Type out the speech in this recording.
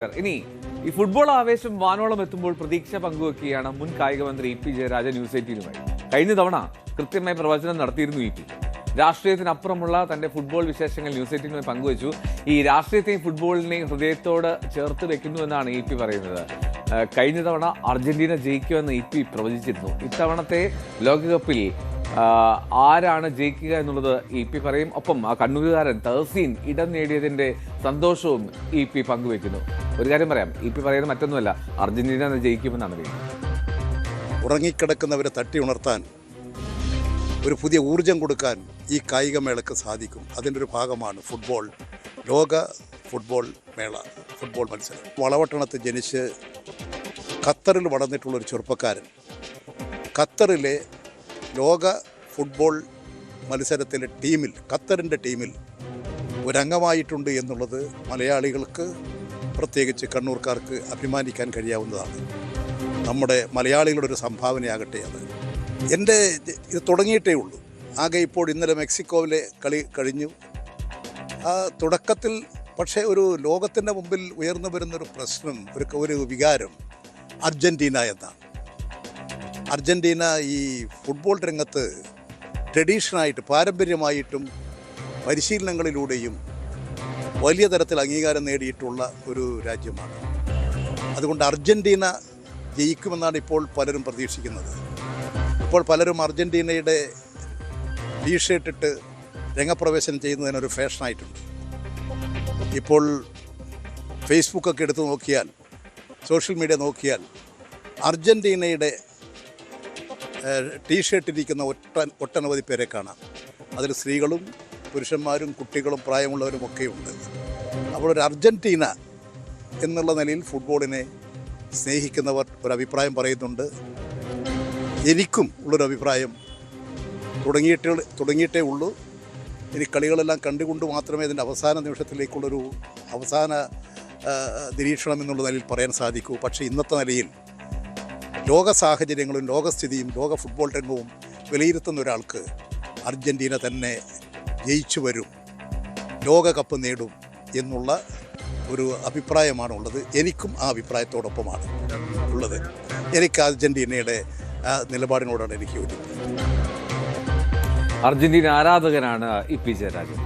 ഇനി ഈ ഫുട്ബോൾ ആവേശം വാനോളം എത്തുമ്പോൾ പ്രതീക്ഷ പങ്കുവെക്കുകയാണ് മുൻ കായിക മന്ത്രി ഇ.പി. ജയരാജൻ ന്യൂസ് 18-നുമായി. കഴിഞ്ഞ തവണ കൃത്യമായ പ്രവചനം നടത്തിയിരുന്നു ഇ.പി. രാഷ്ട്രീയത്തിനപ്പുറമുള്ള തന്റെ ഫുട്ബോൾ വിശേഷങ്ങൾ ന്യൂസ് 18-നുമായി പങ്കുവച്ചു. ഈ രാഷ്ട്രീയത്തെയും ഫുട്ബോളിനെയും ഹൃദയത്തോട് ചേർത്ത് വെക്കുന്നു എന്നാണ് ഇ.പി. പറയുന്നത്. കഴിഞ്ഞ തവണ അർജന്റീന ജയിക്കുമെന്ന് ഇ.പി. പ്രവചിച്ചിരുന്നു. ഇത്തവണത്തെ ലോകകപ്പിൽ ആരാണ് ജയിക്കുക എന്നുള്ളത് ഇ.പി. പറയും. ഒപ്പം ആ കണ്ണൂരുകാരൻ തഹസീൻ ഇടം നേടിയതിന്റെ സന്തോഷവും ഇ.പി. പങ്കുവെക്കുന്നു. ഒരു കാര്യം പറയാം, ഇ.പി. പറയുന്നത് മറ്റൊന്നുമല്ല, അർജന്റീന ജയിക്കുമെന്നാണ് പറയുന്നത്. ഉറങ്ങിക്കിടക്കുന്നവരെ തട്ടി ഉണർത്താൻ, ഒരു പുതിയ ഊർജം കൊടുക്കാൻ ഈ കായികമേളയ്ക്ക് സാധിക്കും. അതിൻ്റെ ഒരു ഭാഗമാണ് ഫുട്ബോൾ, ലോക ഫുട്ബോൾ മേള, ഫുട്ബോൾ മത്സരം. വളവട്ടണത്ത് ജനിച്ച് ഖത്തറിൽ വളർന്നിട്ടുള്ളൊരു ചെറുപ്പക്കാരൻ ഖത്തറിലെ ലോക ഫുട്ബോൾ മത്സരത്തിലെ ടീമിൽ, ഖത്തറിൻ്റെ ടീമിൽ ഒരംഗമായിട്ടുണ്ട് എന്നുള്ളത് മലയാളികൾക്ക്, പ്രത്യേകിച്ച് കണ്ണൂർക്കാർക്ക് അഭിമാനിക്കാൻ കഴിയാവുന്നതാണ്. നമ്മുടെ മലയാളികളുടെ ഒരു സംഭാവനയാകട്ടെ അത്. എൻ്റെ ഇത് തുടങ്ങിയിട്ടേ ഉള്ളൂ. ആകെ ഇപ്പോൾ ഇന്നലെ മെക്സിക്കോവിലെ കളി കഴിഞ്ഞു. ആ തുടക്കത്തിൽ പക്ഷേ ഒരു ലോകത്തിൻ്റെ മുമ്പിൽ ഉയർന്നു വരുന്നൊരു പ്രശ്നം, ഒരു വികാരം അർജന്റീന എന്നാണ്. അർജന്റീന ഈ ഫുട്ബോൾ രംഗത്ത് ട്രഡീഷനായിട്ട്, പാരമ്പര്യമായിട്ടും പരിശീലനങ്ങളിലൂടെയും വലിയ തരത്തിൽ അംഗീകാരം നേടിയിട്ടുള്ള ഒരു രാജ്യമാണ്. അതുകൊണ്ട് അർജന്റീന ജയിക്കുമെന്നാണ് ഇപ്പോൾ പലരും പ്രതീക്ഷിക്കുന്നത്. ഇപ്പോൾ പലരും അർജന്റീനയുടെ ടീഷർട്ടിട്ട് രംഗപ്രവേശനം ചെയ്യുന്നതിനൊരു ഫാഷനായിട്ടുണ്ട്. ഇപ്പോൾ ഫേസ്ബുക്കൊക്കെ എടുത്ത് നോക്കിയാൽ, സോഷ്യൽ മീഡിയ നോക്കിയാൽ, അർജന്റീനയുടെ ടീഷർട്ടിരിക്കുന്ന ഒട്ടനവധി പേരെ കാണാം. അതിൽ സ്ത്രീകളും പുരുഷന്മാരും കുട്ടികളും പ്രായമുള്ളവരും ഒക്കെയുണ്ട്. അപ്പോൾ ഒരു അർജന്റീന എന്നുള്ള നിലയിൽ ഫുട്ബോളിനെ സ്നേഹിക്കുന്നവർ ഒരഭിപ്രായം പറയുന്നുണ്ട്. എനിക്കും ഉള്ളൊരു അഭിപ്രായം തുടങ്ങിയിട്ടേ ഉള്ളൂ. ഇനി കളികളെല്ലാം കണ്ടുകൊണ്ട് മാത്രമേ ഇതിൻ്റെ അവസാന നിമിഷത്തിലേക്കുള്ളൊരു അവസാന നിരീക്ഷണം എന്നുള്ള നിലയിൽ പറയാൻ സാധിക്കൂ. പക്ഷേ ഇന്നത്തെ നിലയിൽ ലോക സാഹചര്യങ്ങളും ലോകസ്ഥിതിയും ലോക ഫുട്ബോൾ രംഗവും വിലയിരുത്തുന്ന ഒരാൾക്ക് അർജന്റീന തന്നെ ജയിച്ചു വരും, ലോകകപ്പ് നേടും എന്നുള്ള ഒരു അഭിപ്രായമാണുള്ളത്. എനിക്കും ആ അഭിപ്രായത്തോടൊപ്പമാണ് ഉള്ളത്. എനിക്ക് അർജന്റീനയുടെ നിലപാടിനോടാണ് എനിക്ക് യോജിക്കുന്നത്. അർജന്റീന ആരാധകനാണ് ഇ.പി. ജയരാജൻ.